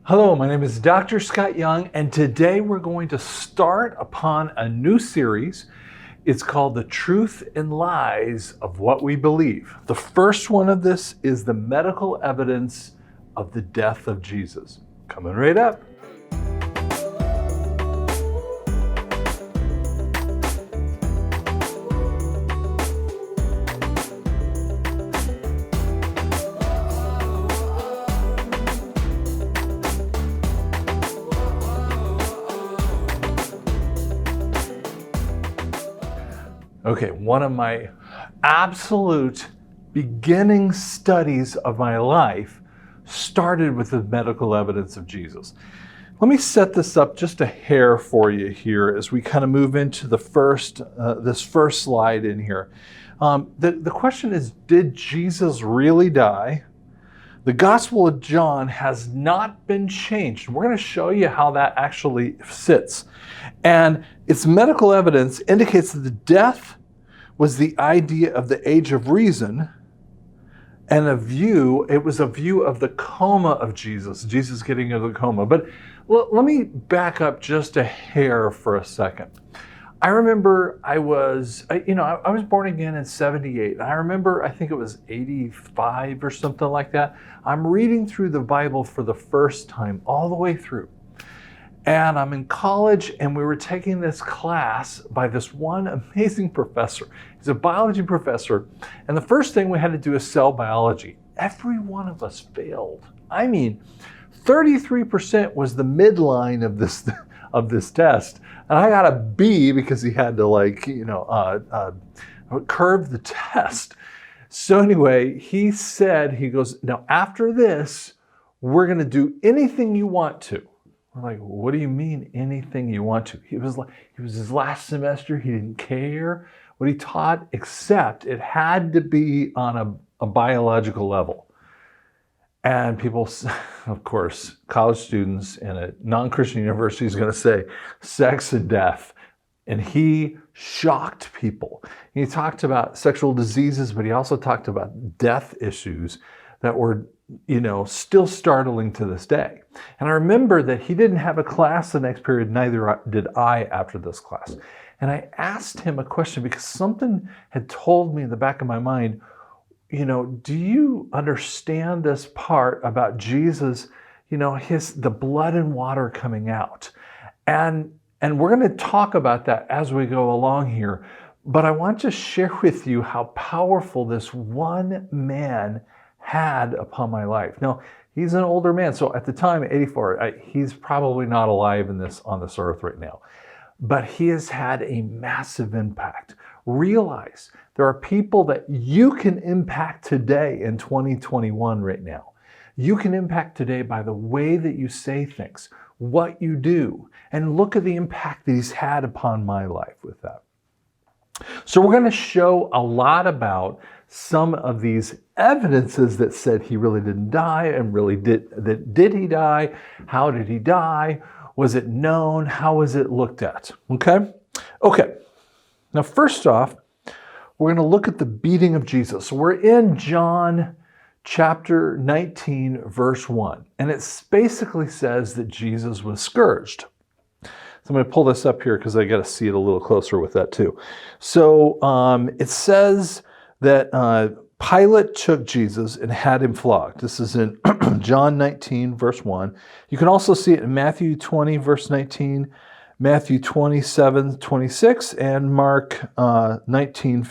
Hello, my name is Dr. Scott Young, and today we're going to start upon a new series. It's called The Truth and Lies of What We Believe. The first one of this is the medical evidence of the death of Jesus. Coming right up. Okay, one of my absolute beginning studies of my life started with the medical evidence of Jesus. Let me set this up just a hair for you here as we kind of move into the this first slide in here. The question is, did Jesus really die? The Gospel of John has not been changed. We're going to show you how that actually sits. And its medical evidence indicates that the death was the idea of the age of reason, and it was a view of the coma of Jesus getting into the coma. But let me back up just a hair for a second. I remember I was born again in 78. And I remember, I think it was 85 or something like that. I'm reading through the Bible for the first time, all the way through. And I'm in college, and we were taking this class by this one amazing professor. He's a biology professor. And the first thing we had to do is cell biology. Every one of us failed. I mean, 33% was the midline of this test. And I got a B because he had to curve the test. So anyway, he goes, now after this, we're going to do anything you want to. We're like, what do you mean anything you want to? It was his last semester. He didn't care what he taught, except it had to be on a biological level. And people, of course, college students in a non-Christian university is going to say sex and death. And he shocked people. He talked about sexual diseases, but he also talked about death issues that were, still startling to this day. And I remember that he didn't have a class the next period, neither did I after this class. And I asked him a question because something had told me in the back of my mind, do you understand this part about Jesus, the blood and water coming out? And we're going to talk about that as we go along here. But I want to share with you how powerful this one man had upon my life. Now, he's an older man, so at the time, 84, he's probably not alive on this earth right now. But he has had a massive impact. Realize there are people that you can impact today in 2021 right now. You can impact today by the way that you say things, what you do, and look at the impact that he's had upon my life with that. So we're going to show a lot about some of these evidences that said he really didn't die, and really did he die? How did he die? Was it known? How was it looked at? Okay. Now, first off, we're going to look at the beating of Jesus. So we're in John chapter 19, verse 1. And it basically says that Jesus was scourged. So I'm going to pull this up here because I got to see it a little closer with that too. So it says that Pilate took Jesus and had him flogged. This is in John 19, verse 1. You can also see it in Matthew 20, verse 19, Matthew 27, 26, and Mark 15,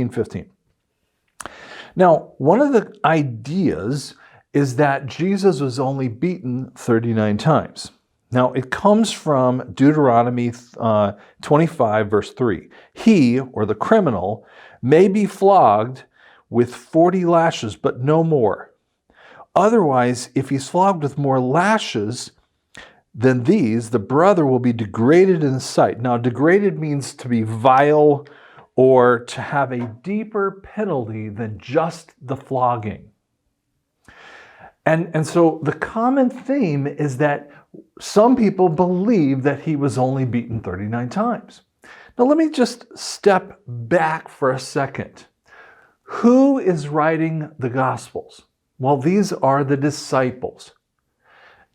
15. Now, one of the ideas is that Jesus was only beaten 39 times. Now, it comes from Deuteronomy 25, verse 3. He, or the criminal, may be flogged with 40 lashes, but no more. Otherwise, if he's flogged with more lashes than these, the brother will be degraded in sight. Now, degraded means to be vile or to have a deeper penalty than just the flogging. And so the common theme is that some people believe that he was only beaten 39 times. Now let me just step back for a second. Who is writing the Gospels? Well, these are the disciples.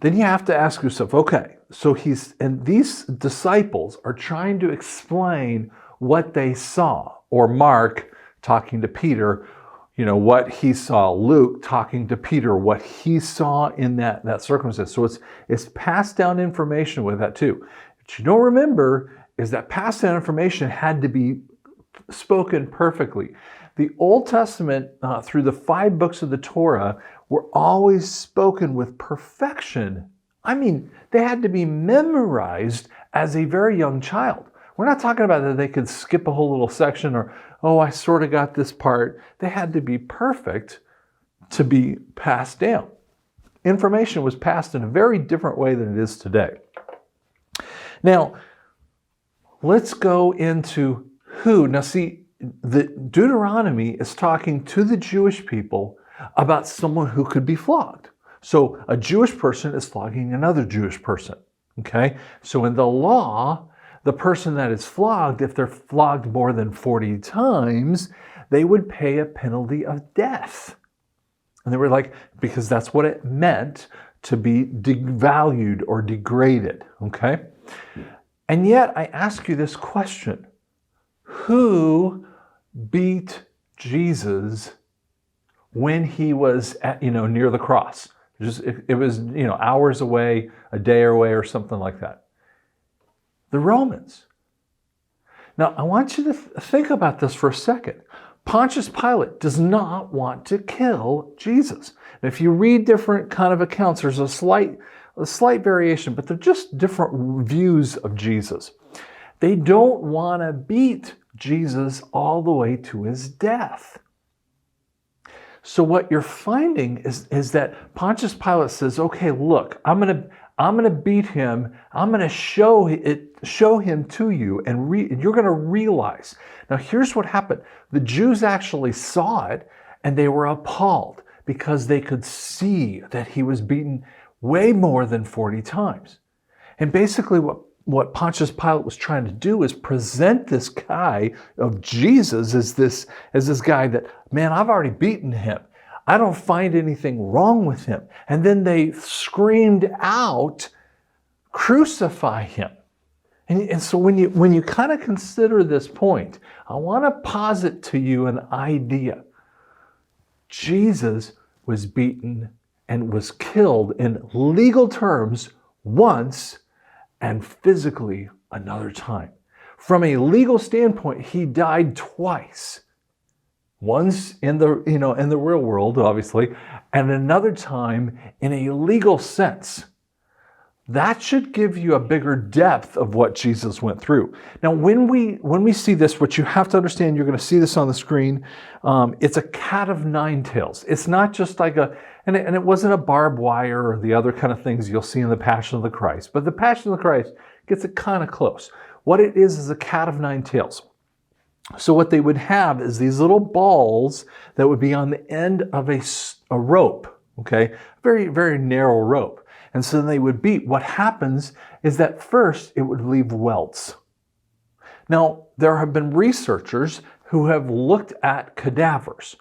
then you have to ask yourself, okay, so and these disciples are trying to explain what they saw, or Mark talking to Peter, what he saw, Luke talking to Peter, what he saw in that circumstance. So it's passed down information with that too. What you don't remember is that passed down information had to be spoken perfectly. The Old Testament, through the 5 books of the Torah, were always spoken with perfection. I mean, they had to be memorized as a very young child. We're not talking about that they could skip a whole little section or, oh, I sort of got this part. They had to be perfect to be passed down. Information was passed in a very different way than it is today. Now, let's go into who. Now, see, the Deuteronomy is talking to the Jewish people about someone who could be flogged. So a Jewish person is flogging another Jewish person, okay? So in the law, the person that is flogged, if they're flogged more than 40 times, they would pay a penalty of death. And they were like, because that's what it meant to be devalued or degraded, okay? And yet I ask you this question: who beat Jesus when he was at, near the cross? It was, hours away, a day away, or something like that. The Romans. Now, I want you to think about this for a second. Pontius Pilate does not want to kill Jesus. And if you read different kind of accounts, there's a slight variation, but they're just different views of Jesus. They don't want to beat Jesus all the way to his death. So what you're finding is that Pontius Pilate says, okay, look, I'm gonna beat him. I'm gonna show him to you, and you're gonna realize. Now here's what happened. The Jews actually saw it, and they were appalled because they could see that he was beaten way more than 40 times. And basically what Pontius Pilate was trying to do is present this guy of Jesus as this guy that, man, I've already beaten him. I don't find anything wrong with him. And then they screamed out, crucify him. And so when you kind of consider this point, I want to posit to you an idea. Jesus was beaten and was killed in legal terms once, and physically another time. From a legal standpoint, he died twice. Once in the real world, obviously, and another time in a legal sense. That should give you a bigger depth of what Jesus went through. Now, when we see this, what you have to understand, you're going to see this on the screen, it's a cat of 9 tails. It's not just like and it wasn't a barbed wire or the other kind of things you'll see in the Passion of the Christ. But the Passion of the Christ gets it kind of close. What it is a cat of 9 tails. So what they would have is these little balls that would be on the end of a rope, okay? Very, very narrow rope. And so then they would beat. What happens is that first it would leave welts. Now, there have been researchers who have looked at cadavers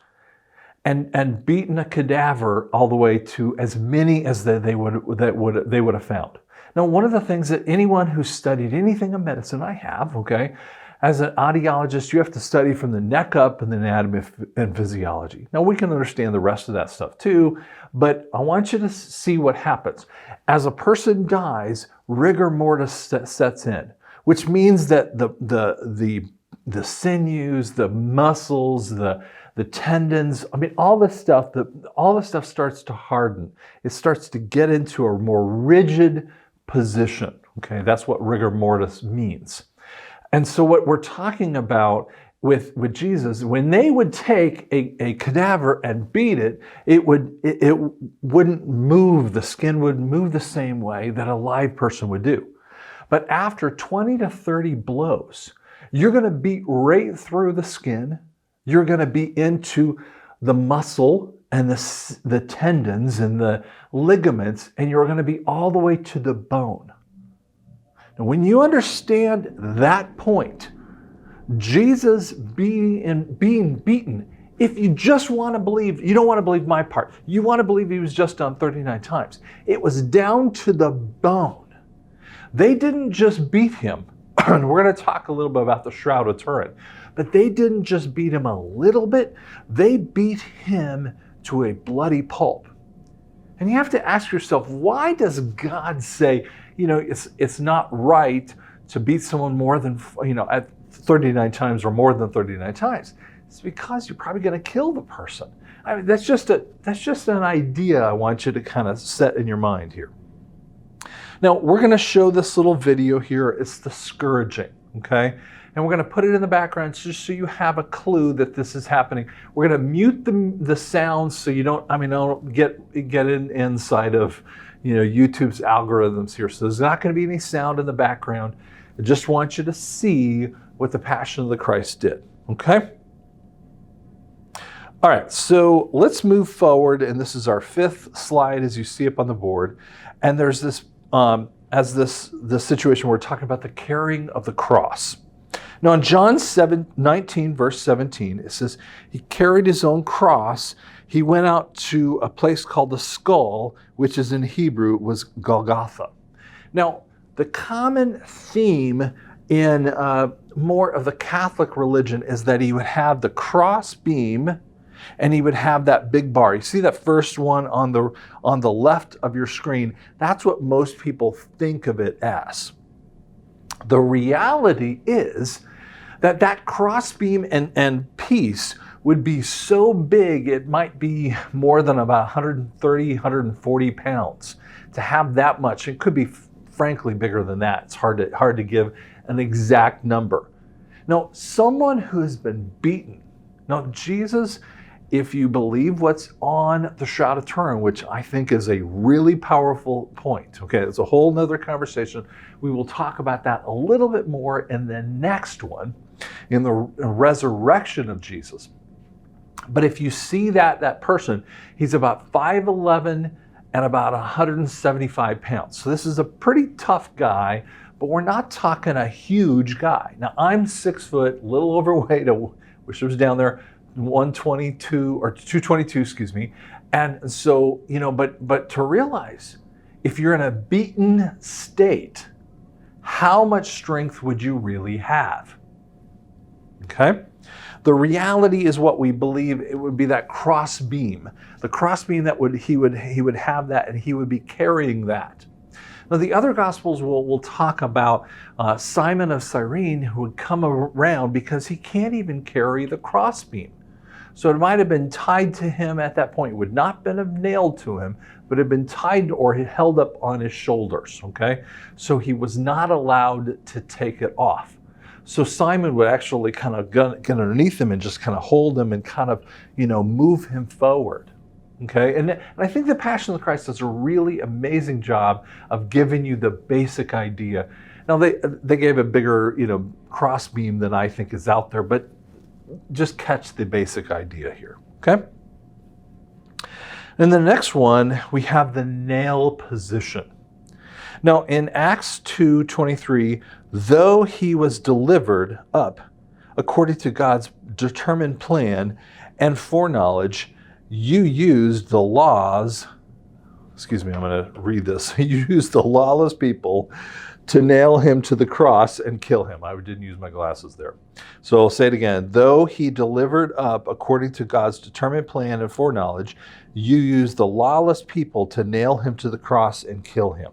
and beaten a cadaver all the way to as many as they would have found. Now, one of the things that anyone who's studied anything in medicine, I have, okay, as an audiologist, you have to study from the neck up in the anatomy and physiology. Now, we can understand the rest of that stuff too, but I want you to see what happens. As a person dies, rigor mortis sets in, which means that the sinews, the muscles, the tendons, I mean, all this stuff starts to harden. It starts to get into a more rigid position. Okay, that's what rigor mortis means. And so what we're talking about with Jesus, when they would take a cadaver and beat it, it wouldn't move. The skin would move the same way that a live person would do. But after 20 to 30 blows, you're going to beat right through the skin. You're going to be into the muscle and the tendons and the ligaments, and you're going to be all the way to the bone. Now, when you understand that point, Jesus being beaten If you just want to believe, you don't want to believe my part. You want to believe he was just done 39 times. It was down to the bone. They didn't just beat him. And we're going to talk a little bit about the Shroud of Turin. But they didn't just beat him a little bit. They beat him to a bloody pulp. And you have to ask yourself, why does God say, it's not right to beat someone more than, at 39 times or more than 39 times? It's because you're probably going to kill the person. I mean, that's just an idea I want you to kind of set in your mind here. Now, we're going to show this little video here. It's the scourging, okay? And we're going to put it in the background just so you have a clue that this is happening. We're going to mute the sounds so you don't get inside of, YouTube's algorithms here. So there's not going to be any sound in the background. I just want you to see what the Passion of the Christ did, okay? All right, so let's move forward, and this is our 5th slide as you see up on the board. And there's this, the situation we're talking about the carrying of the cross. Now in John 19, verse 17, it says, he carried his own cross. He went out to a place called the Skull, which is in Hebrew was Golgotha. Now, the common theme in more of the Catholic religion is that he would have the cross beam and he would have that big bar. You see that first one on the left of your screen? That's what most people think of it as. The reality is that cross beam and piece would be so big, it might be more than about 130, 140 pounds. To have that much, it could be frankly bigger than that. It's hard to give an exact number. Now, someone who has been beaten. Now, Jesus, if you believe what's on the Shroud of Turin, which I think is a really powerful point, okay, it's a whole nother conversation. We will talk about that a little bit more in the next one, in the resurrection of Jesus. But if you see that person, he's about 5'11" and about 175 pounds. So this is a pretty tough guy, but we're not talking a huge guy. Now, I'm 6 foot, a little overweight, I wish it was down there, 122 or 222, excuse me. And so, but to realize if you're in a beaten state, how much strength would you really have? Okay? The reality is what we believe it would be that cross beam. The cross beam that he would have that, and he would be carrying that. Now, the other Gospels will talk about Simon of Cyrene, who would come around because he can't even carry the cross beam. So it might have been tied to him at that point. It would not have been nailed to him, but it had been tied or held up on his shoulders, okay? So he was not allowed to take it off. So Simon would actually kind of get underneath him and just kind of hold him and kind of, move him forward. Okay, and I think the Passion of the Christ does a really amazing job of giving you the basic idea. Now they gave a bigger, cross beam than I think is out there, but just catch the basic idea here. Okay. And the next one, we have the nail position. Now in Acts 2:23, though he was delivered up according to God's determined plan and foreknowledge, you used the laws, I'm going to read this. You used the lawless people to nail him to the cross and kill him. I didn't use my glasses there. So I'll say it again. Though he delivered up according to God's determined plan and foreknowledge, you used the lawless people to nail him to the cross and kill him.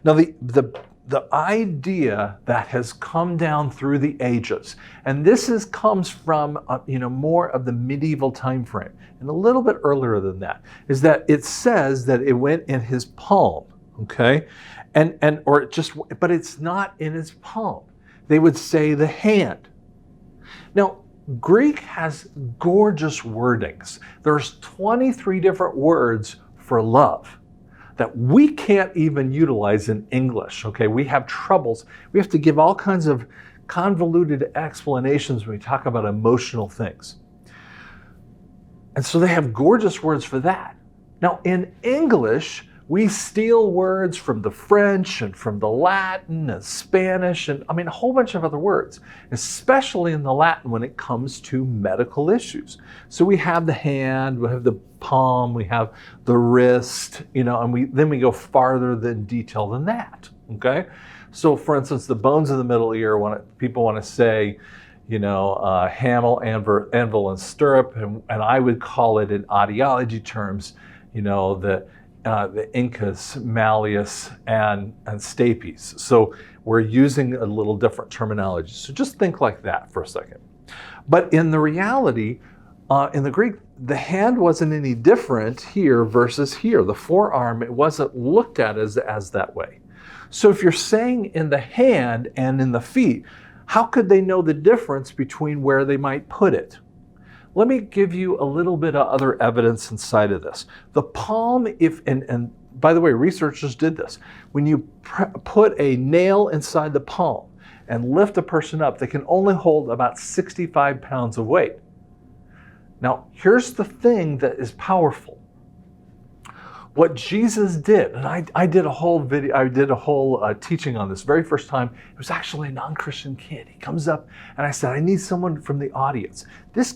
Now the idea that has come down through the ages, and this comes from more of the medieval time frame, and a little bit earlier than that, is that it says that it went in his palm, okay, but it's not in his palm. They would say the hand. Now, Greek has gorgeous wordings. There's 23 different words for love that we can't even utilize in English, okay? We have troubles. We have to give all kinds of convoluted explanations when we talk about emotional things. And so they have gorgeous words for that. Now, in English, We steal words from the French and from the Latin and Spanish and a whole bunch of other words, especially in the Latin when it comes to medical issues. So we have the hand, we have the palm, we have the wrist, and then we go farther than detail than that, okay? So for instance, the bones of the middle ear, people want to say, hamel, anvil, and stirrup, and I would call it in audiology terms, the incus, malleus, and stapes. So we're using a little different terminology. So just think like that for a second. But in the reality, in the Greek, the hand wasn't any different here versus here. The forearm, it wasn't looked at as that way. So if you're saying in the hand and in the feet, how could they know the difference between where they might put it? Let me give you a little bit of other evidence inside of this. The palm, and by the way, researchers did this. When you put a nail inside the palm and lift a person up, they can only hold about 65 pounds of weight. Now, here's the thing that is powerful. What Jesus did, and I did a whole video, I did a whole teaching on this very first time. It was actually a non-Christian kid. He comes up and I said, I need someone from the audience. This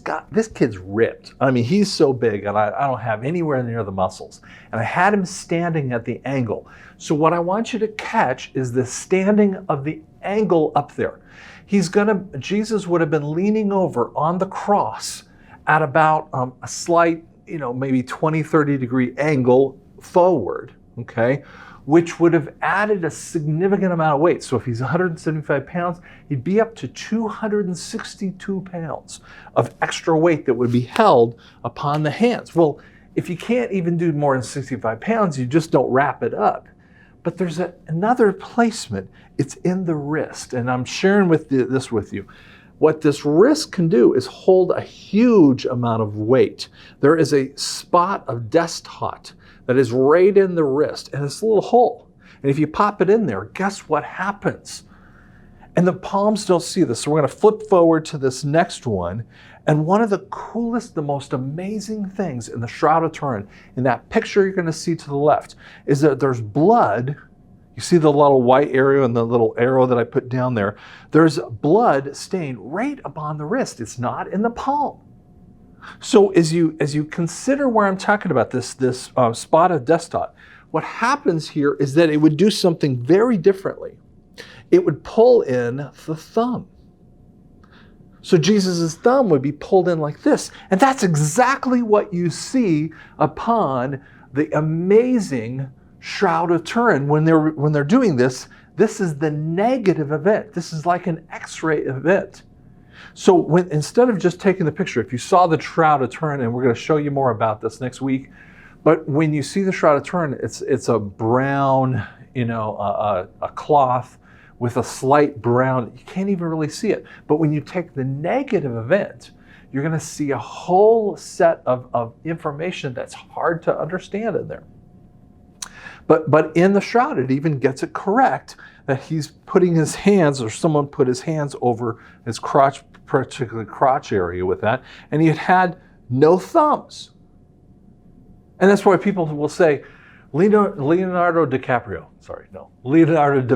kid's ripped. He's so big and I don't have anywhere near the muscles. And I had him standing at the angle. So what I want you to catch is the standing of the angle up there. Jesus would have been leaning over on the cross at about a slight, maybe 20, 30 degree angle forward, okay, which would have added a significant amount of weight. So if he's 175 pounds, he'd be up to 262 pounds of extra weight that would be held upon the hands. Well, if you can't even do more than 65 pounds, you just don't wrap it up. But there's another placement. It's in the wrist, and I'm sharing this with you. What this wrist can do is hold a huge amount of weight. There is a spot of destot that is right in the wrist, and it's a little hole. And if you pop it in there, guess what happens? And the palms don't see this. So we're going to flip forward to this next one. And one of the coolest, the most amazing things in the Shroud of Turin, in that picture you're going to see to the left, is that there's blood. You see the little white area and the little arrow that I put down there. There's blood stain right upon the wrist. It's not in the palm. So as you consider where I'm talking about this spot of destot, what happens here is that it would do something very differently. It would pull in the thumb. So Jesus' thumb would be pulled in like this. And that's exactly what you see upon the amazing Shroud of Turin. When they're doing this, this is the negative event. This is like an X-ray event. So instead of just taking the picture, if you saw the Shroud of Turin, and we're going to show you more about this next week, but when you see the Shroud of Turin, it's a brown, a cloth with a slight brown. You can't even really see it. But when you take the negative event, you're going to see a whole set of information that's hard to understand in there. But in the shroud, it even gets it correct that he's putting his hands, or someone put his hands over his crotch, particularly crotch area with that, and he had no thumbs. And that's why people will say, Leonardo da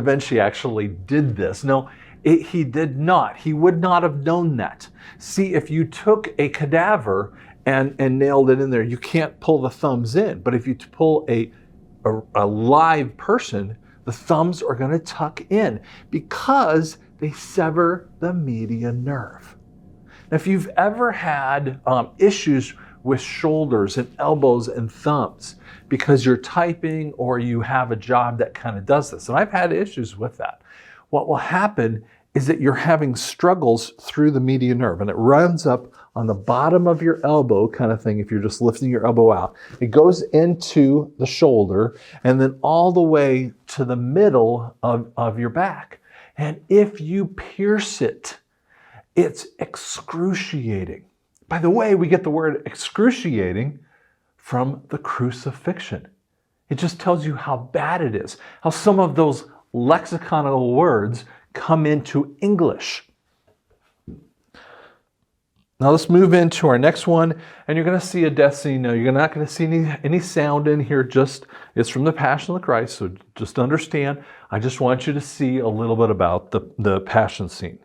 Vinci actually did this. No, he did not. He would not have known that. See, if you took a cadaver and nailed it in there, you can't pull the thumbs in. But if you pull a live person, the thumbs are going to tuck in because they sever the median nerve. Now, if you've ever had issues with shoulders and elbows and thumbs because you're typing or you have a job that kind of does this, and I've had issues with that, what will happen is that you're having struggles through the median nerve, and it runs up on the bottom of your elbow kind of thing. If you're just lifting your elbow out, it goes into the shoulder and then all the way to the middle of your back. And if you pierce it, it's excruciating. By the way, we get the word excruciating from the crucifixion. It just tells you how bad it is, how some of those lexiconal words come into English. Now let's move into our next one, and you're going to see a death scene. Now you're not going to see any sound in here. It's from the Passion of the Christ, so just understand. I just want you to see a little bit about the Passion scene.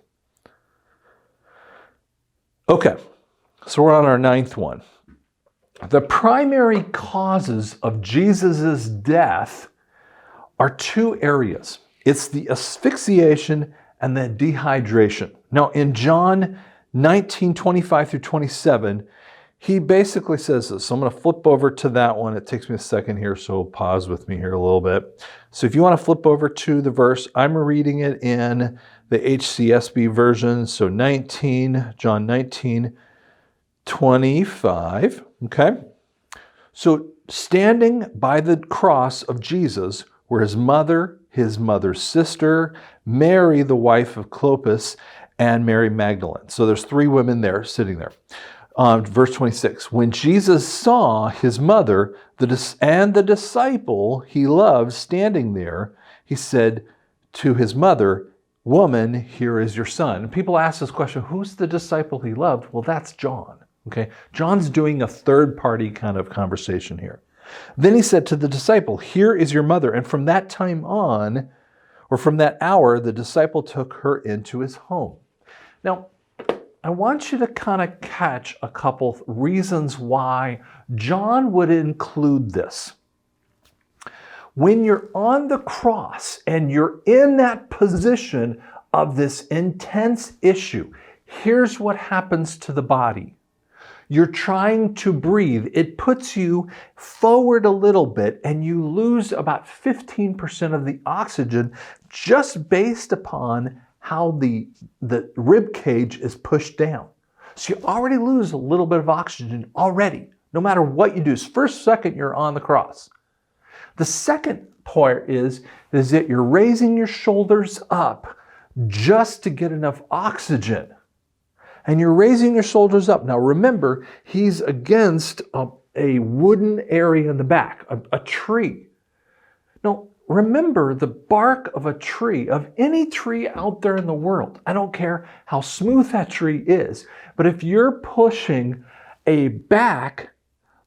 Okay, so we're on our 9th one. The primary causes of Jesus' death are 2 areas. It's the asphyxiation and the dehydration. Now in John 19:25 through 27, he basically says this. So I'm going to flip over to that one. It takes me a second here, so pause with me here a little bit. So if you want to flip over to the verse, I'm reading it in the HCSB version. So John 19:25. Okay. So standing by the cross of Jesus were his mother's sister, Mary, the wife of Clopas, and Mary Magdalene. So there's 3 women there sitting there. Verse 26, when Jesus saw his mother and the disciple he loved standing there, he said to his mother, "Woman, here is your son." And people ask this question, who's the disciple he loved? Well, that's John. Okay, John's doing a third-party kind of conversation here. Then he said to the disciple, "Here is your mother." And from that time on, or from that hour, the disciple took her into his home. Now, I want you to kind of catch a couple reasons why John would include this. When you're on the cross and you're in that position of this intense issue, here's what happens to the body. You're trying to breathe. It puts you forward a little bit and you lose about 15% of the oxygen just based upon how the rib cage is pushed down. So you already lose a little bit of oxygen already, no matter what you do. First second you're on the cross. The second part is that you're raising your shoulders up just to get enough oxygen. And you're raising your shoulders up. Now remember, he's against a wooden area in the back, a tree. Now remember, the bark of a tree, of any tree out there in the world, I don't care how smooth that tree is, but if you're pushing a back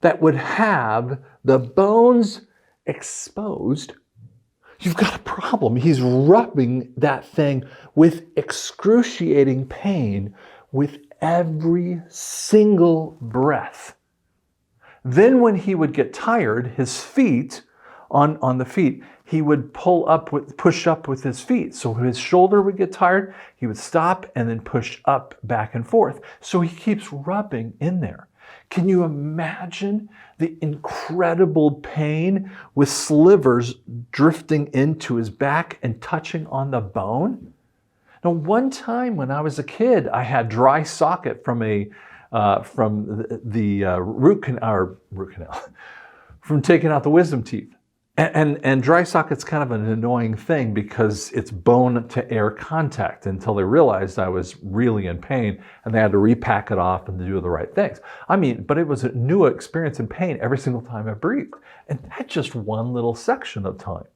that would have the bones exposed, you've got a problem. He's rubbing that thing with excruciating pain with every single breath. Then when he would get tired, his feet, on the feet, he would push up with his feet. So his shoulder would get tired, he would stop and then push up back and forth. So he keeps rubbing in there. Can you imagine the incredible pain with slivers drifting into his back and touching on the bone? Now, one time when I was a kid, I had dry socket from the root canal, from taking out the wisdom teeth. And dry socket's kind of an annoying thing because it's bone to air contact until they realized I was really in pain and they had to repack it off and do the right things. I mean, but it was a new experience in pain every single time I breathed. And that's just one little section of time.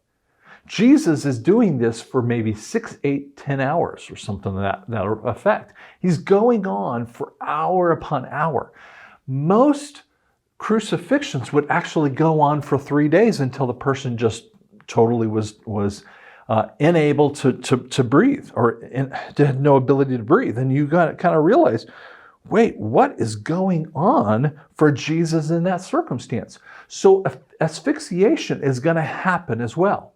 Jesus is doing this for maybe 6, 8, 10 hours or something that effect. He's going on for hour upon hour. Most crucifixions would actually go on for 3 days until the person just totally was unable to breathe or had no ability to breathe. And you got to kind of realize, wait, what is going on for Jesus in that circumstance? So asphyxiation is going to happen as well.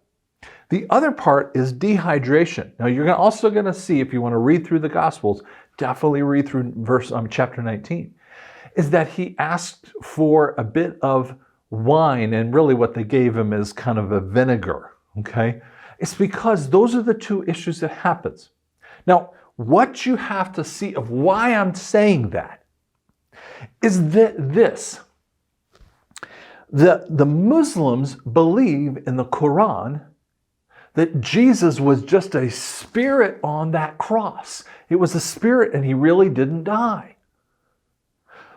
The other part is dehydration. Now you're also going to see, if you want to read through the Gospels, definitely read through chapter 19, is that he asked for a bit of wine, and really what they gave him is kind of a vinegar, okay? It's because those are the 2 issues that happens. Now, what you have to see of why I'm saying that is that the Muslims believe in the Quran that Jesus was just a spirit on that cross. It was a spirit and he really didn't die.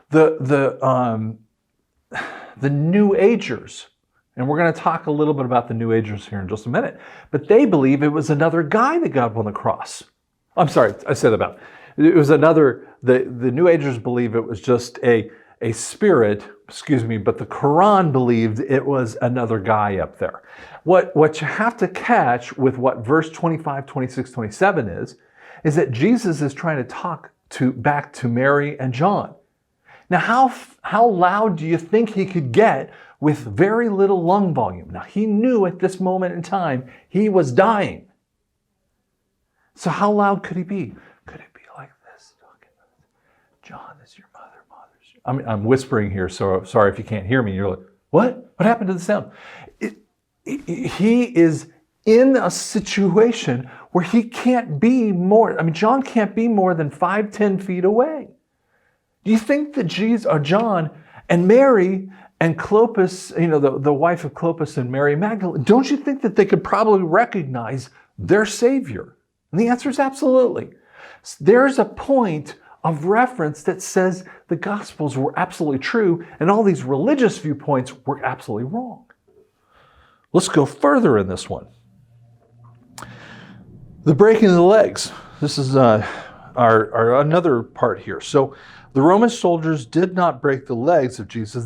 The New Agers, and we're going to talk a little bit about the New Agers here in just a minute, but they believe it was another guy that got up on the cross. I'm sorry, I said about. It was another, the New Agers believe it was just a spirit, but the Quran believed it was another guy up there. What you have to catch with what verse 25, 26, 27 is that Jesus is trying to talk back to Mary and John. Now, how loud do you think he could get with very little lung volume? Now, he knew at this moment in time he was dying. So how loud could he be? Could it be like this? John, this is your mother. I'm whispering here, so sorry if you can't hear me. You're like, what? What happened to the sound? He is in a situation where he can't be more, John can't be more than 5-10 feet away. Do you think that John and Mary and Clopas, the wife of Clopas and Mary Magdalene, don't you think that they could probably recognize their Savior? And the answer is absolutely. There's a point of reference that says the Gospels were absolutely true and all these religious viewpoints were absolutely wrong. Let's go further in this one. The breaking of the legs. This is our another part here. So the Roman soldiers did not break the legs of Jesus,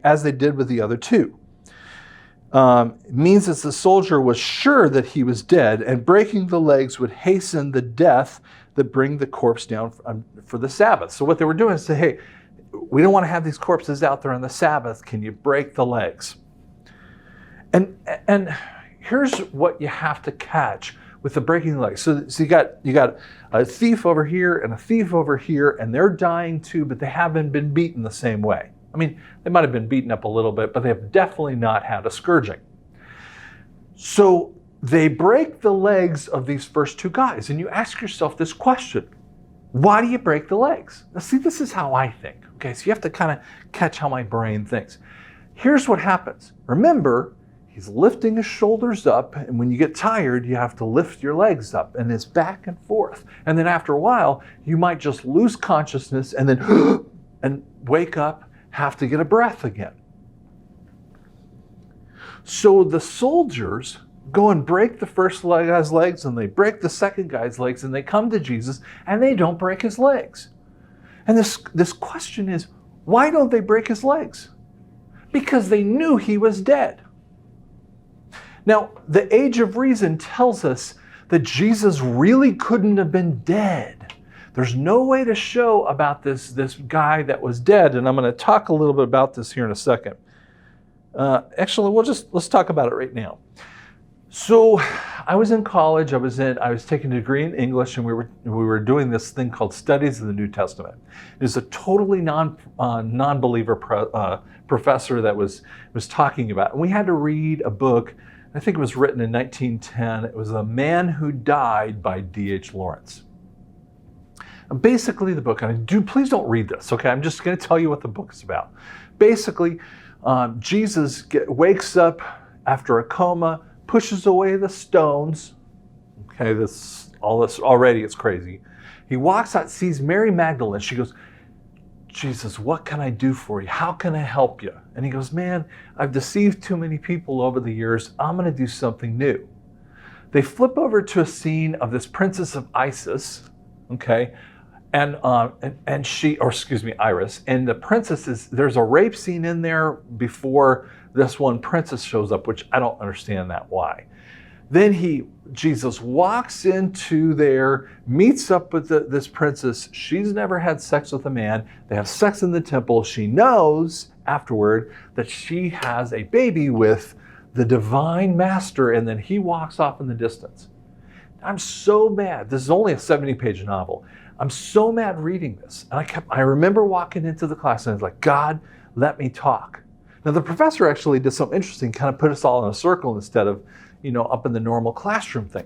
as they did with the other two. Means that the soldier was sure that he was dead, and breaking the legs would hasten the death that bring the corpse down for the Sabbath. So what they were doing is say, hey, we don't want to have these corpses out there on the Sabbath. Can you break the legs? And here's what you have to catch with the breaking the legs. So you got a thief over here and a thief over here, and they're dying too, but they haven't been beaten the same way. They might have been beaten up a little bit, but they have definitely not had a scourging. So they break the legs of these first two guys, and you ask yourself this question: why do you break the legs? Now, see, this is how I think. Okay, so you have to kind of catch how my brain thinks. Here's what happens. Remember, he's lifting his shoulders up, and when you get tired, you have to lift your legs up, and it's back and forth. And then after a while, you might just lose consciousness and then and wake up, have to get a breath again. So the soldiers go and break the first guy's legs, and they break the second guy's legs, and they come to Jesus, and they don't break his legs. And this question is, why don't they break his legs? Because they knew he was dead. Now, the Age of Reason tells us that Jesus really couldn't have been dead. There's no way to show about this guy that was dead, and I'm going to talk a little bit about this here in a second. Actually, let's talk about it right now. So, I was in college. I was taking a degree in English, and we were doing this thing called Studies of the New Testament. It was a totally non-believer professor that was talking about it. And we had to read a book. I think it was written in 1910. It was The Man Who Died by D.H. Lawrence. And basically the book, and please don't read this, okay? I'm just going to tell you what the book is about. Basically, Jesus wakes up after a coma, pushes away the stones. Okay, all this already is crazy. He walks out, sees Mary Magdalene. She goes, Jesus, what can I do for you? How can I help you? And he goes, man, I've deceived too many people over the years. I'm going to do something new. They flip over to a scene of this princess of Isis, okay? And she, or excuse me, Iris. And the princess there's a rape scene in there before this one princess shows up, which I don't understand that why. Then Jesus walks into there, meets up with this princess. She's never had sex with a man. They have sex in the temple. She knows afterward that she has a baby with the divine master, and then he walks off in the distance. I'm so mad. This is only a 70-page novel. I'm so mad reading this. And I remember walking into the class and I was like, God, let me talk. Now the professor actually did something interesting, kind of put us all in a circle instead of, up in the normal classroom thing.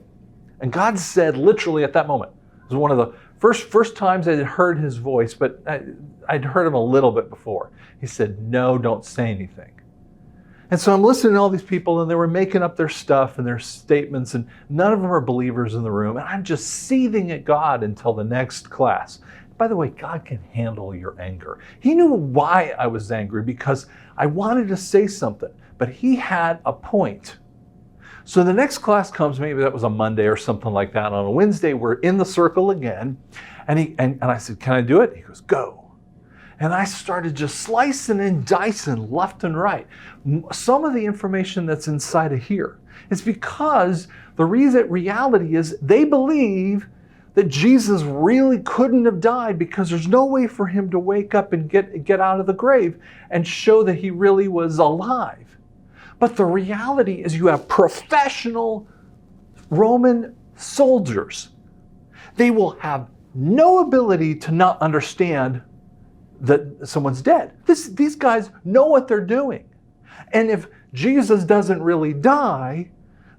And God said literally at that moment, it was one of the first times I had heard his voice, but I'd heard him a little bit before. He said, no, don't say anything. And so I'm listening to all these people, and they were making up their stuff and their statements, and none of them are believers in the room. And I'm just seething at God until the next class. By the way, God can handle your anger. He knew why I was angry, because I wanted to say something, but he had a point. So the next class comes, maybe that was a Monday or something like that. On a Wednesday, we're in the circle again. And I said, can I do it? He goes, go. And I started just slicing and dicing left and right. Some of the information that's inside of here is because the reality is they believe that Jesus really couldn't have died because there's no way for him to wake up and get out of the grave and show that he really was alive. But the reality is you have professional Roman soldiers. They will have no ability to not understand that someone's dead. These guys know what they're doing. And if Jesus doesn't really die,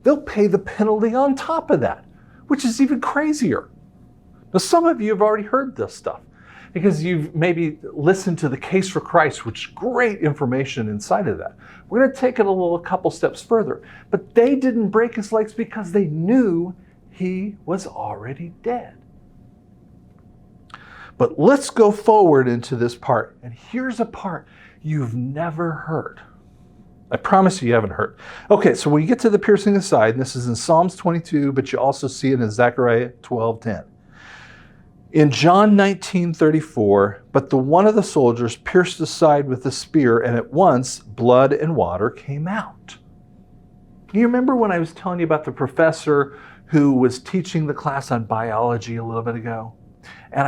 they'll pay the penalty on top of that, which is even crazier. Now, some of you have already heard this stuff because you've maybe listened to the Case for Christ, which is great information inside of that. We're going to take it a couple steps further. But they didn't break his legs because they knew he was already dead. But let's go forward into this part. And here's a part you've never heard. I promise you haven't heard. Okay, so when you get to the piercing of the side, and this is in Psalms 22, but you also see it in Zechariah 12:10. In John 19:34, but the one of the soldiers pierced the side with a spear, and at once blood and water came out. You remember when I was telling you about the professor who was teaching the class on biology a little bit ago? And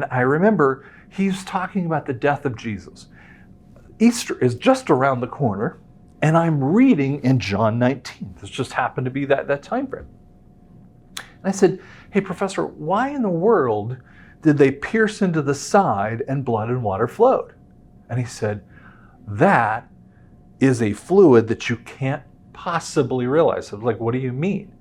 I remember he was talking about the death of Jesus. Easter is just around the corner, and I'm reading in John 19. This just happened to be that time frame. And I said, hey, professor, why in the world did they pierce into the side and blood and water flowed? And he said, that is a fluid that you can't possibly realize. I was like, what do you mean?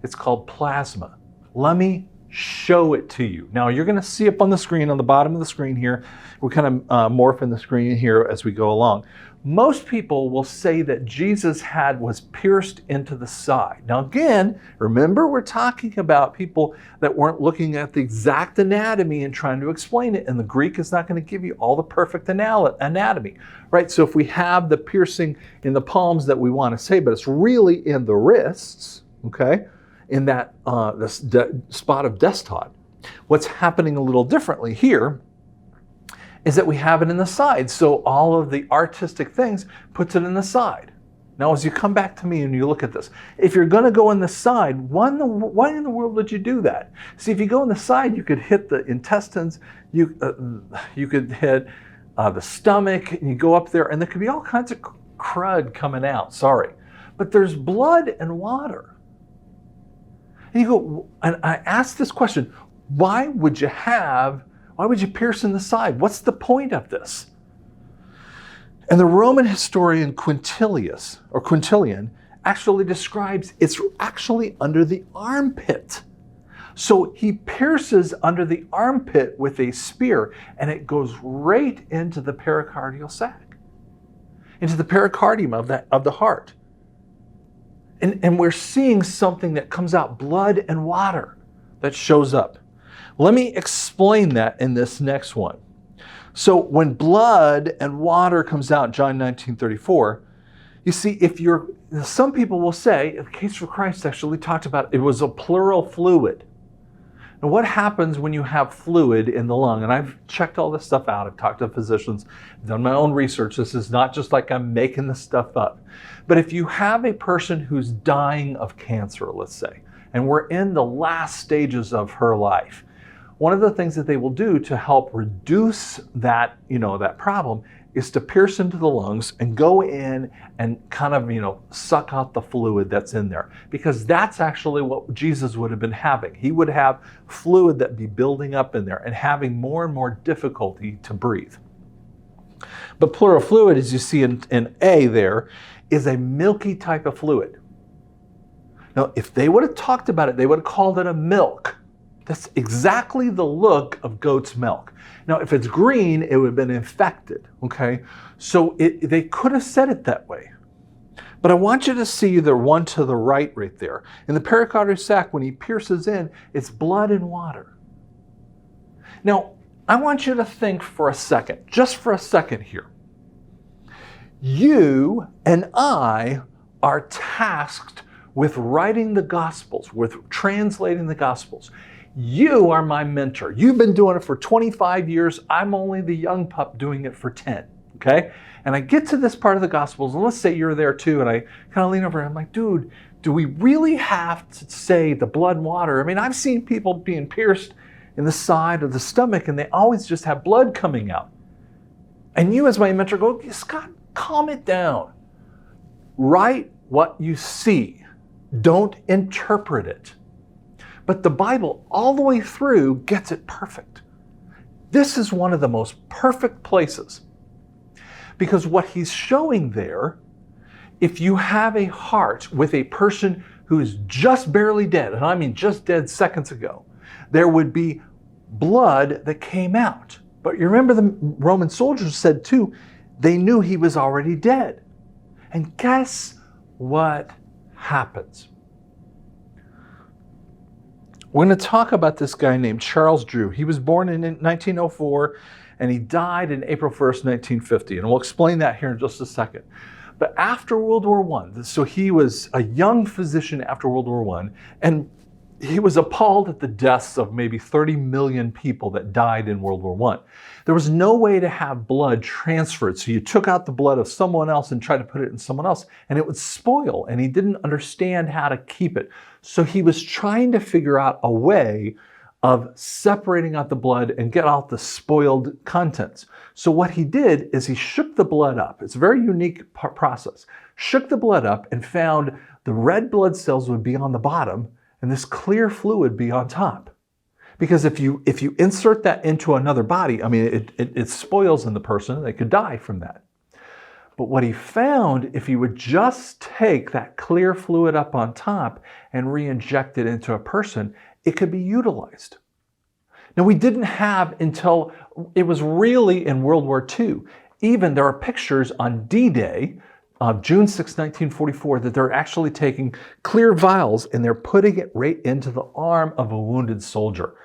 It's called plasma. Let me show it to you. Now you're going to see up on the screen, on the bottom of the screen here, we're kind of morphing the screen here as we go along. Most people will say that Jesus' was pierced into the side. Now again, remember we're talking about people that weren't looking at the exact anatomy and trying to explain it, and the Greek is not going to give you all the perfect anatomy, right? So if we have the piercing in the palms that we want to say, but it's really in the wrists, okay, in that spot of Dehydration. What's happening a little differently here is that we have it in the side. So all of the artistic things puts it in the side. Now, as you come back to me and you look at this, if you're going to go in the side, why in the world would you do that? See, if you go in the side, you could hit the intestines, you could hit the stomach, and you go up there, and there could be all kinds of crud coming out. Sorry, but there's blood and water. And you go, and I ask this question: why would you pierce in the side? What's the point of this? And the Roman historian Quintilian actually describes it's actually under the armpit. So he pierces under the armpit with a spear, and it goes right into the pericardial sac, into the pericardium of the heart. And we're seeing something that comes out, blood and water, that shows up. Let me explain that in this next one. So when blood and water comes out in John 19:34, you see, some people will say, the Case for Christ actually talked about it was a pleural fluid. Now what happens when you have fluid in the lung? And I've checked all this stuff out. I've talked to physicians, done my own research. This is not just like I'm making this stuff up. But if you have a person who's dying of cancer, let's say, and we're in the last stages of her life, one of the things that they will do to help reduce that problem is to pierce into the lungs and go in and kind of, suck out the fluid that's in there. Because that's actually what Jesus would have been having. He would have fluid that be building up in there and having more and more difficulty to breathe. But pleural fluid, as you see in A there, is a milky type of fluid. Now, if they would have talked about it, they would have called it a milk. That's exactly the look of goat's milk. Now, if it's green, it would have been infected, okay? So they could have said it that way. But I want you to see the one to the right there. In the pericardial sac, when he pierces in, it's blood and water. Now, I want you to think for a second, just for a second here. You and I are tasked with writing the Gospels, with translating the Gospels. You are my mentor. You've been doing it for 25 years. I'm only the young pup doing it for 10, okay? And I get to this part of the Gospels, and let's say you're there too, and I kind of lean over and I'm like, dude, do we really have to say the blood and water? I mean, I've seen people being pierced in the side or the stomach, and they always just have blood coming out. And you as my mentor go, Scott, calm it down. Write what you see. Don't interpret it. But the Bible all the way through gets it perfect. This is one of the most perfect places. Because what he's showing there, if you have a heart with a person who is just barely dead, and I mean just dead seconds ago, there would be blood that came out. But you remember the Roman soldiers said too, they knew he was already dead. And guess what happens? We're going to talk about this guy named Charles Drew. He was born in 1904 and he died in April 1st, 1950. And we'll explain that here in just a second. But after World War I, so he was a young physician after World War I, and he was appalled at the deaths of maybe 30 million people that died in World War I. There was no way to have blood transferred. So you took out the blood of someone else and tried to put it in someone else, and it would spoil, and he didn't understand how to keep it. So he was trying to figure out a way of separating out the blood and get out the spoiled contents. So what he did is he shook the blood up. It's a very unique process. Shook the blood up and found the red blood cells would be on the bottom and this clear fluid be on top. Because if you insert that into another body, I mean, it spoils in the person, they could die from that. But what he found, if you would just take that clear fluid up on top and re-inject it into a person, it could be utilized. Now, we didn't have until it was really in World War II. Even there are pictures on D-Day, June 6, 1944, that they're actually taking clear vials and they're putting it right into the arm of a wounded soldier.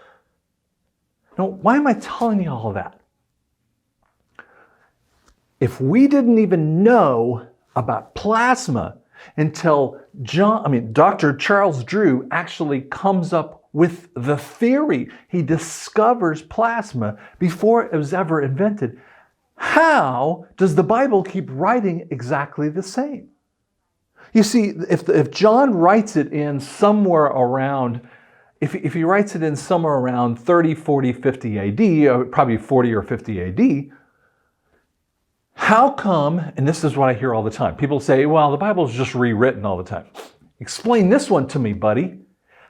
Now, why am I telling you all of that? If we didn't even know about plasma until Dr. Charles Drew actually comes up with the theory, he discovers plasma before it was ever invented, how does the Bible keep writing exactly the same? You see, if John writes it in somewhere around, if he writes it in somewhere around 30, 40, 50 AD, or probably 40 or 50 AD, how come, and this is what I hear all the time, people say, well, the Bible is just rewritten all the time. Explain this one to me, buddy.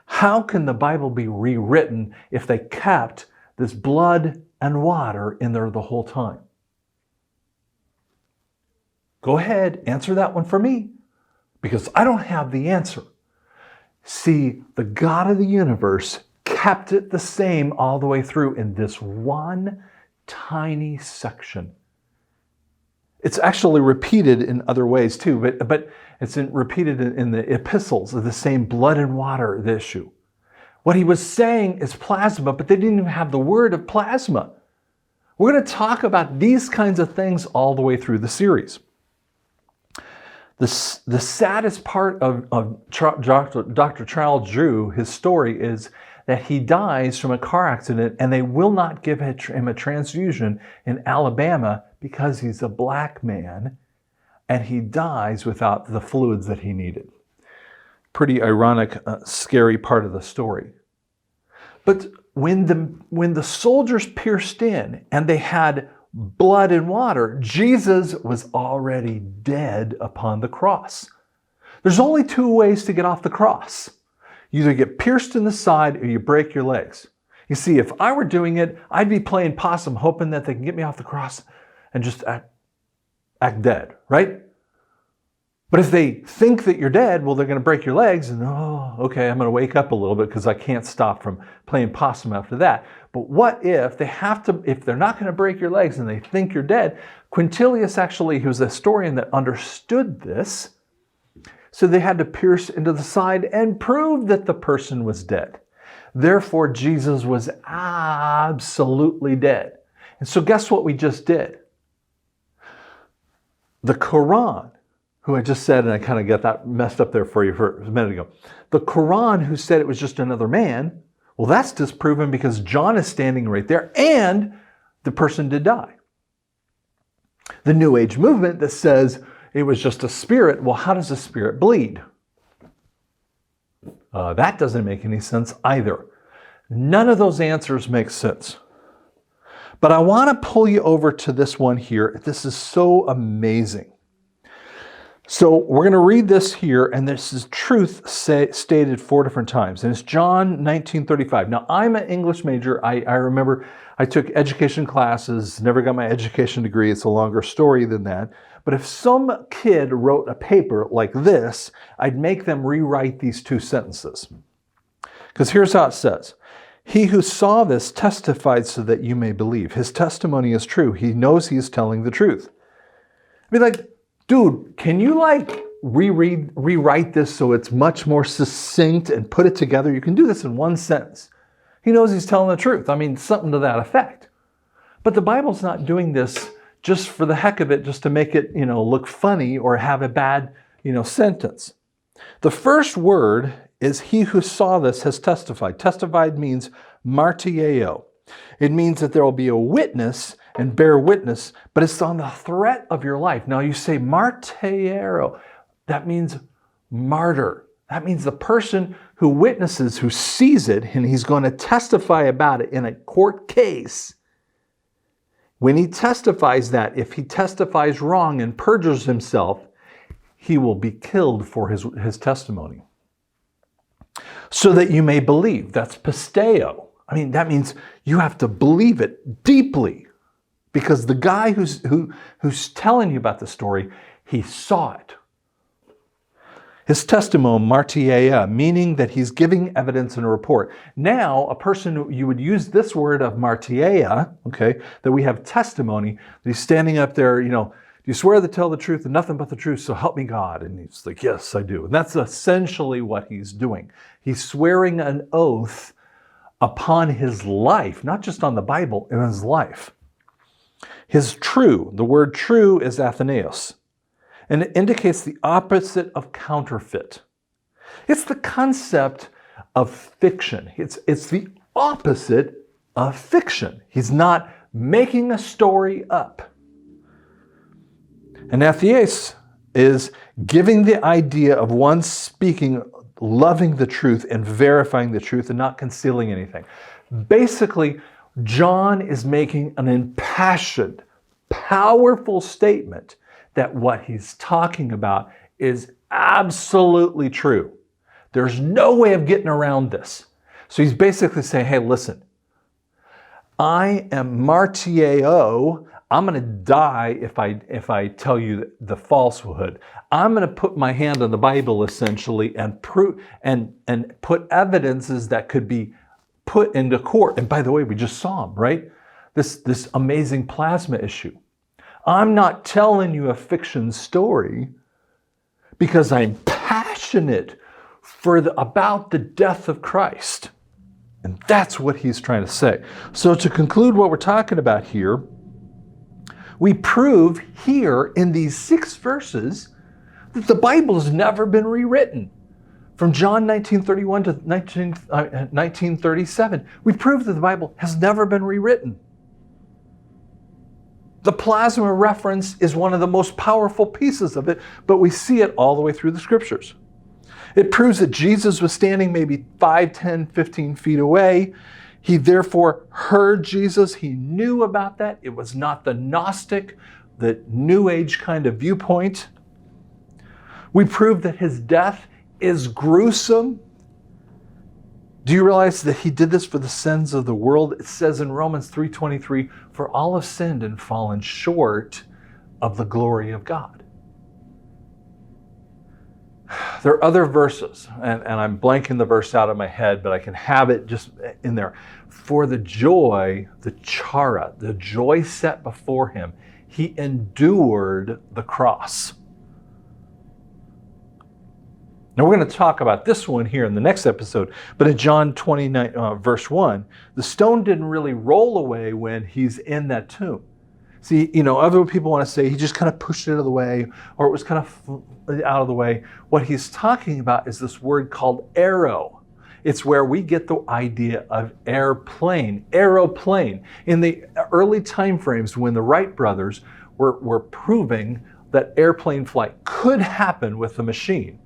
How can the Bible be rewritten if they kept this blood and water in there the whole time? Go ahead, answer that one for me, because I don't have the answer. See, the God of the universe kept it the same all the way through in this one tiny section. It's actually repeated in other ways too, but it's repeated in the epistles of the same blood and water issue. What he was saying is plasma, but they didn't even have the word of plasma. We're going to talk about these kinds of things all the way through the series. The saddest part of Dr. Charles Drew, his story, is that he dies from a car accident and they will not give him a transfusion in Alabama because he's a black man and he dies without the fluids that he needed. Pretty ironic, scary part of the story. But when the soldiers pierced in and they had blood and water, Jesus was already dead upon the cross. There's only two ways to get off the cross. You either get pierced in the side or you break your legs. You see, if I were doing it, I'd be playing possum, hoping that they can get me off the cross and just act dead, right? But if they think that you're dead, well, they're going to break your legs and, oh, okay, I'm going to wake up a little bit because I can't stop from playing possum after that. But what if if they're not going to break your legs and they think you're dead? Quintilius actually, he was a historian that understood this. So they had to pierce into the side and prove that the person was dead. Therefore, Jesus was absolutely dead. And so guess what we just did? The Quran who I just said, and I kind of got that messed up there for you for a minute ago. The Quran, who said it was just another man, well, that's disproven because John is standing right there and the person did die. The New Age movement that says it was just a spirit, well, how does a spirit bleed? That doesn't make any sense either. None of those answers make sense. But I want to pull you over to this one here. This is so amazing. So we're going to read this here, and this is truth stated 4 different times. And it's John 19:35. Now, I'm an English major. I remember I took education classes, never got my education degree. It's a longer story than that. But if some kid wrote a paper like this, I'd make them rewrite these 2 sentences. Because here's how it says. He who saw this testified so that you may believe. His testimony is true. He knows he is telling the truth. I mean, like, dude, can you rewrite this so it's much more succinct and put it together? You can do this in 1 sentence. He knows he's telling the truth. I mean, something to that effect. But the Bible's not doing this just for the heck of it, just to make it, look funny or have a bad, sentence. The first word is he who saw this has testified. Testified means martyeo. It means that there will be a witness and bear witness, but it's on the threat of your life. Now you say martyro. That means martyr. That means the person who witnesses, who sees it, and he's going to testify about it in a court case. When he testifies that, if he testifies wrong and perjures himself, he will be killed for his testimony. So that you may believe. That's pisteo. I mean, that means you have to believe it deeply. Because the guy who's telling you about the story, he saw it. His testimony, martyria, meaning that he's giving evidence in a report. Now, a person, you would use this word of martyria, okay, that we have testimony, that he's standing up there, do you swear to tell the truth and nothing but the truth, so help me God? And he's like, yes, I do. And that's essentially what he's doing. He's swearing an oath upon his life, not just on the Bible, in his life. His true, the word true is atheneos, and it indicates the opposite of counterfeit. It's the concept of fiction. It's the opposite of fiction. He's not making a story up. And atheos is giving the idea of one speaking, loving the truth and verifying the truth and not concealing anything. Basically, John is making an impassioned, powerful statement that what he's talking about is absolutely true. There's no way of getting around this. So he's basically saying, hey, listen, I am martyeo. I'm going to die if I tell you the falsehood. I'm going to put my hand on the Bible essentially and prove and put evidences that could be put into court. And by the way, we just saw him, right? This amazing plasma issue. I'm not telling you a fiction story because I'm passionate about the death of Christ. And that's what he's trying to say. So to conclude what we're talking about here, we prove here in these 6 verses that the Bible has never been rewritten. From John 19:31 to 19:37, we prove that the Bible has never been rewritten. The plasma reference is one of the most powerful pieces of it, but we see it all the way through the scriptures. It proves that Jesus was standing maybe 5, 10, 15 feet away. He therefore heard Jesus. He knew about that. It was not the Gnostic, the New Age kind of viewpoint. We prove that his death is gruesome. Do you realize that he did this for the sins of the world? It says in Romans 3:23, for all have sinned and fallen short of the glory of God. There are other verses, and I'm blanking the verse out of my head, but I can have it just in there. For the joy, the chara, the joy set before him, he endured the cross. Now we're going to talk about this one here in the next episode, but in John 29, verse 1, the stone didn't really roll away when he's in that tomb. See, other people want to say he just kind of pushed it out of the way, or it was kind of out of the way. What he's talking about is this word called aero. It's where we get the idea of airplane, aeroplane. In the early time frames when the Wright brothers were proving that airplane flight could happen with a machine,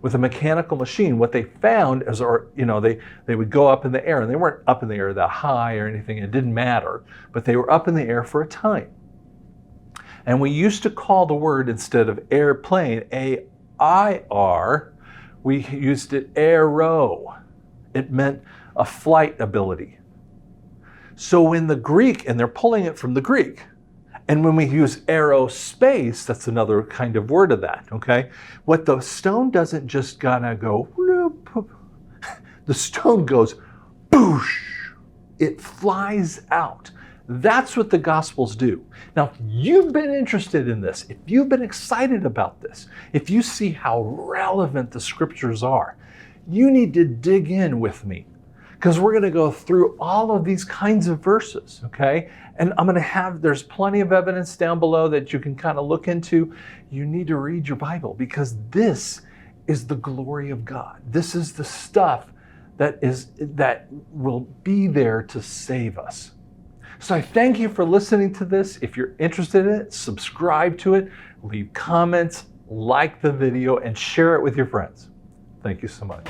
with a mechanical machine, what they found is, they would go up in the air, and they weren't up in the air that high or anything, it didn't matter, but they were up in the air for a time. And we used to call the word, instead of airplane, A-I-R, we used it aero. It meant a flight ability. So in the Greek, and they're pulling it from the Greek, and when we use aerospace, that's another kind of word of that, okay? What the stone doesn't just gonna go, whoop, the stone goes, boosh, it flies out. That's what the Gospels do. Now, if you've been interested in this, if you've been excited about this, if you see how relevant the Scriptures are, you need to dig in with me, because we're going to go through all of these kinds of verses, okay? And there's plenty of evidence down below that you can kind of look into. You need to read your Bible, because this is the glory of God. This is the stuff that will be there to save us. So I thank you for listening to this. If you're interested in it, subscribe to it, leave comments, like the video, and share it with your friends. Thank you so much.